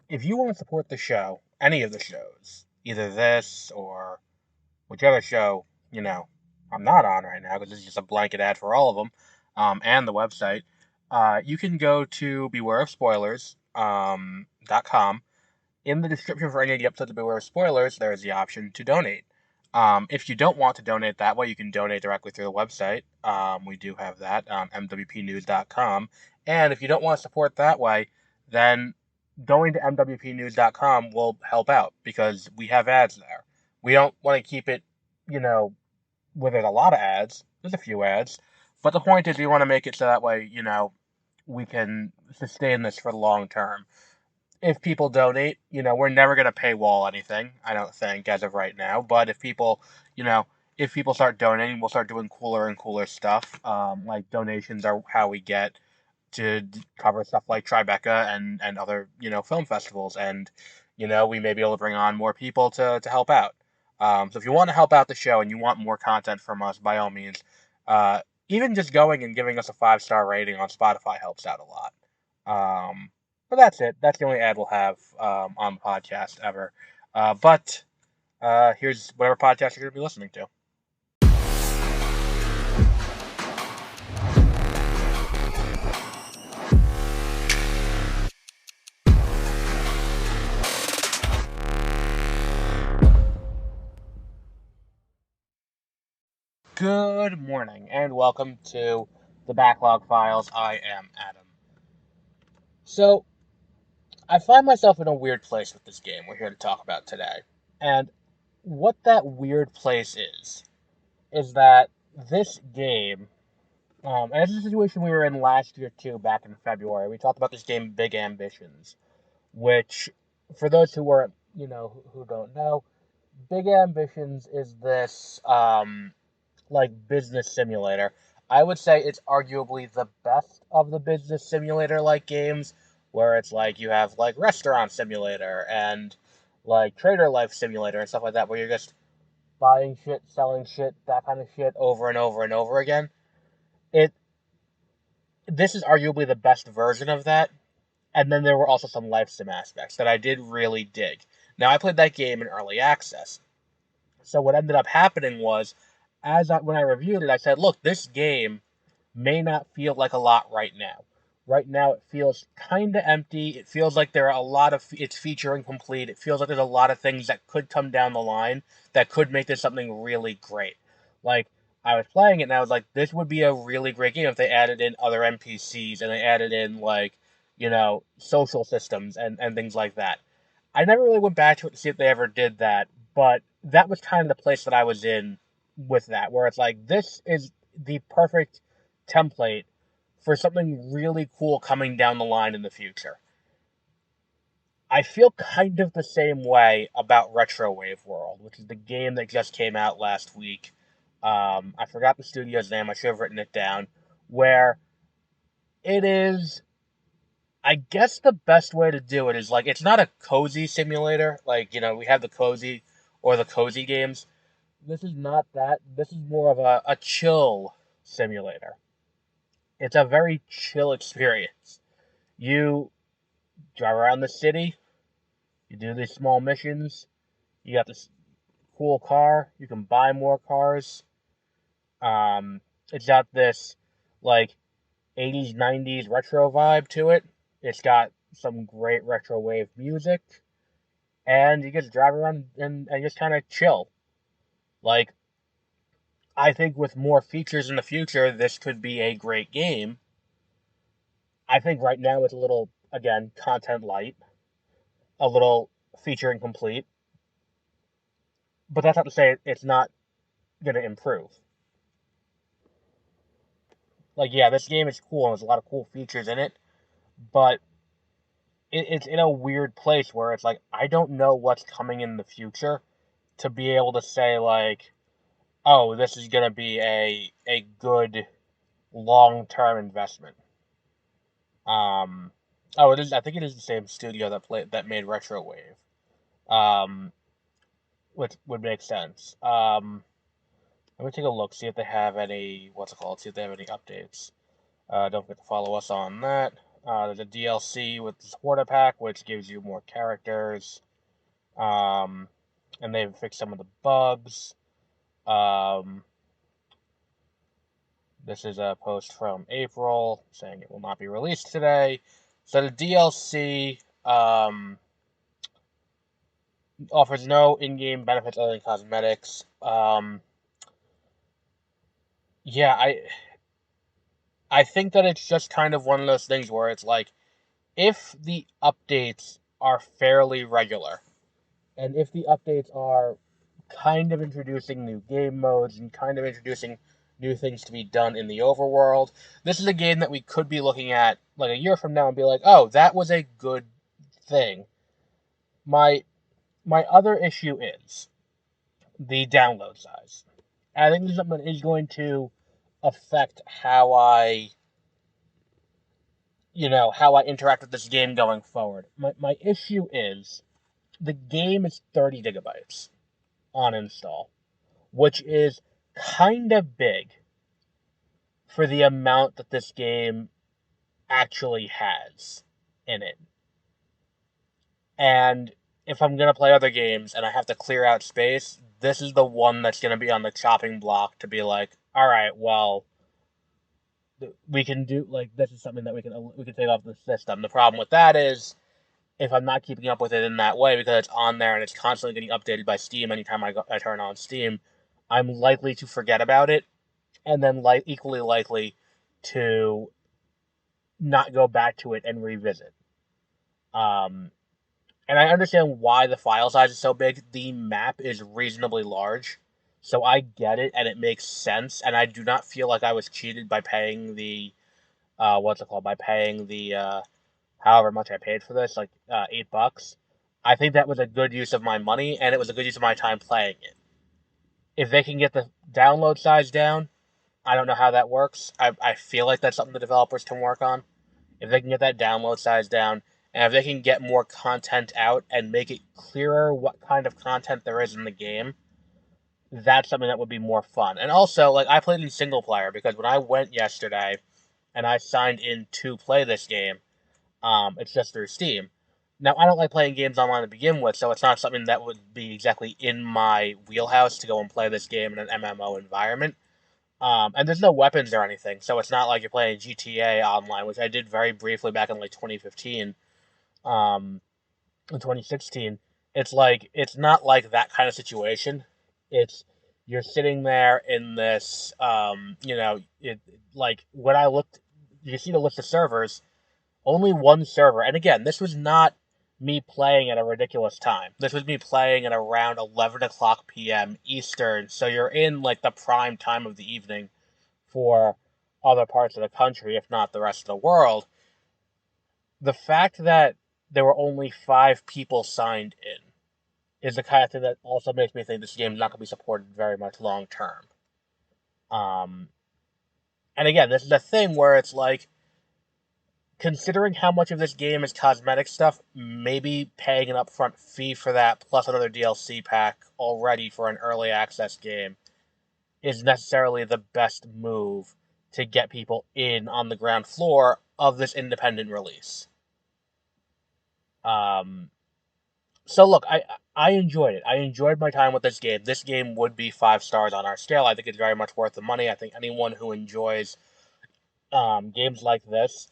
if you want to support the show, any of the shows, either this or whichever show, I'm not on right now because it's just a blanket ad for all of them, and the website, you can go to bewareofspoilers.com. In the description for any of the episodes of Beware of Spoilers, there is the option to donate. If you don't want to donate that way, you can donate directly through the website. We do have that, mwpnews.com. And if you don't want to support that way, then going to mwpnews.com will help out because we have ads there. We don't want to keep it, where there's a lot of ads. There's a few ads. But the point is, we want to make it so that way, we can sustain this for the long term. If people donate, we're never going to paywall anything, I don't think, as of right now. But you know, if people start donating, we'll start doing cooler and cooler stuff. Like donations are how we get to cover stuff like Tribeca and other, film festivals. And, we may be able to bring on more people to help out. So if you want to help out the show and you want more content from us, by all means, uh, even just going and giving us a 5-star rating on Spotify helps out a lot. But that's it. That's the only ad we'll have on the podcast ever. But here's whatever podcast you're going to be listening to. Good morning, and welcome to the Backlog Files. I am Adam. So, I find myself in a weird place with this game we're here to talk about today. And what that weird place is that this game, and it's a situation we were in last year too, back in February. We talked about this game, Big Ambitions, which, for those who weren't, who don't know, Big Ambitions is this, like, business simulator. I would say it's arguably the best of the business simulator-like games, where it's like you have, like, Restaurant Simulator and, like, Trader Life Simulator and stuff like that, where you're just buying shit, selling shit, that kind of shit over and over and over again. It This is arguably the best version of that. And then there were also some life sim aspects that I did really dig. Now, I played that game in early access. So what ended up happening was, when I reviewed it, I said, look, this game may not feel like a lot right now. Right now, it feels kind of empty. It feels like there are it's feature incomplete. It feels like there's a lot of things that could come down the line that could make this something really great. Like, I was playing it and I was like, this would be a really great game if they added in other NPCs and they added in, like, social systems and things like that. I never really went back to it to see if they ever did that, but that was kind of the place that I was in with that, where it's like, this is the perfect template for something really cool coming down the line in the future. I feel kind of the same way about Retrowave World, which is the game that just came out last week. I forgot the studio's name, I should have written it down, where it is, I guess the best way to do it is, like, it's not a cozy simulator. Like, we have the cozy or the cozy games. This is not that. This is more of a chill simulator. It's a very chill experience. You drive around the city, you do these small missions, you got this cool car, you can buy more cars. It's got this, like, 80s, 90s retro vibe to it. It's got some great retro wave music, and you just drive around and just kind of chill. Like, I think with more features in the future, this could be a great game. I think right now it's a little, again, content light, a little feature incomplete, but that's not to say it's not going to improve. Like, yeah, this game is cool and there's a lot of cool features in it, but it's in a weird place where it's like, I don't know what's coming in the future to be able to say, like, oh, this is going to be a good long-term investment. Oh, it is. I think it is the same studio that made Retrowave, which would make sense. Let me take a look, see if they have any, see if they have any updates. Don't forget to follow us on that. There's a DLC with the supporter pack, which gives you more characters, and they've fixed some of the bugs. Um, this is a post from April saying it will not be released today. So the DLC offers no in-game benefits other than cosmetics. Yeah, I think that it's just kind of one of those things where it's like, if the updates are fairly regular, and if the updates are kind of introducing new game modes and kind of introducing new things to be done in the overworld, this is a game that we could be looking at like a year from now and be like, oh, that was a good thing. My my other issue is the download size. I think this is something that is going to affect how I interact with this game going forward. My issue is the game is 30 gigabytes on install, which is kind of big for the amount that this game actually has in it. And if I'm going to play other games and I have to clear out space, this is the one that's going to be on the chopping block to be like, all right, well, we can do, like, this is something that we can take off the system. The problem with that is, if I'm not keeping up with it in that way because it's on there and it's constantly getting updated by Steam anytime I turn on Steam, I'm likely to forget about it, and then equally likely to not go back to it and revisit. Um, and I understand why the file size is so big. The map is reasonably large, so I get it and it makes sense. And I do not feel like I was cheated by paying the what's it called? By paying the however much I paid for this, like $8. I think that was a good use of my money, and it was a good use of my time playing it. If they can get the download size down, I don't know how that works. I feel like that's something the developers can work on. If they can get that download size down, and if they can get more content out and make it clearer what kind of content there is in the game, that's something that would be more fun. And also, like, I played in single player because when I went yesterday and I signed in to play this game, it's just through Steam. Now, I don't like playing games online to begin with, so it's not something that would be exactly in my wheelhouse to go and play this game in an MMO environment. And there's no weapons or anything, so it's not like you're playing GTA online, which I did very briefly back in like 2015, in 2016. It's like, it's not like that kind of situation. It's, you're sitting there in this, like when I looked, you see the list of servers, only one server. And again, this was not me playing at a ridiculous time. This was me playing at around 11 o'clock p.m. Eastern, so you're in like the prime time of the evening for other parts of the country, if not the rest of the world. The fact that there were only 5 people signed in is the kind of thing that also makes me think this game is not going to be supported very much long term. Um, and again, this is a thing where it's like, considering how much of this game is cosmetic stuff, maybe paying an upfront fee for that plus another DLC pack already for an early access game is necessarily the best move to get people in on the ground floor of this independent release. Um, so look, I enjoyed it. I enjoyed my time with this game. This game would be 5 stars on our scale. I think it's very much worth the money. I think anyone who enjoys games like this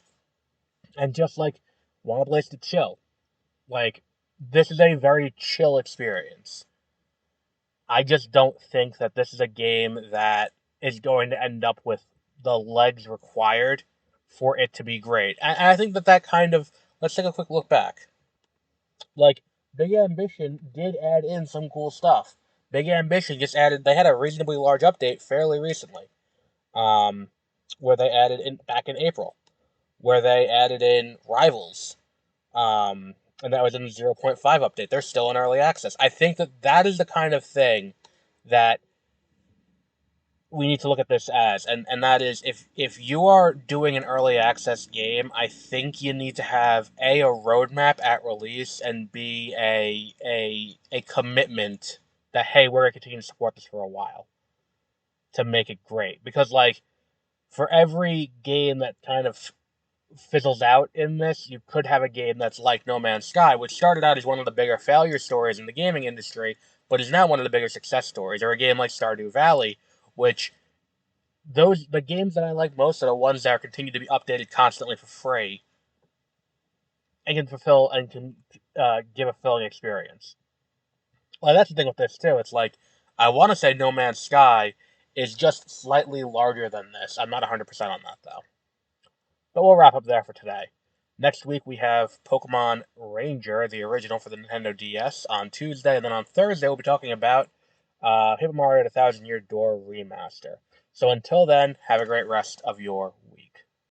and just like want a place to chill, like, this is a very chill experience. I just don't think that this is a game that is going to end up with the legs required for it to be great. And I think that kind of, let's take a quick look back. Like, Big Ambition did add in some cool stuff. Big Ambition just added, they had a reasonably large update fairly recently, um, where they added in, back in April, where they added in Rivals, and that was in the 0.5 update. They're still in early access. I think that is the kind of thing that we need to look at this as, and that is, if you are doing an early access game, I think you need to have a roadmap at release, and b a commitment that, hey, we're gonna continue to support this for a while to make it great. Because, like, for every game that kind of fizzles out in this, you could have a game that's like No Man's Sky, which started out as one of the bigger failure stories in the gaming industry, but is now one of the bigger success stories, or a game like Stardew Valley, which the games that I like most are the ones that are continue to be updated constantly for free and can fulfill and can give a fulfilling experience. Well, that's the thing with this too. It's like I want to say No Man's Sky is just slightly larger than this. I'm not 100% on that though. But we'll wrap up there for today. Next week we have Pokemon Ranger, the original for the Nintendo DS, on Tuesday, and then on Thursday we'll be talking about Paper Mario: The Thousand Year Door remaster. So until then, have a great rest of your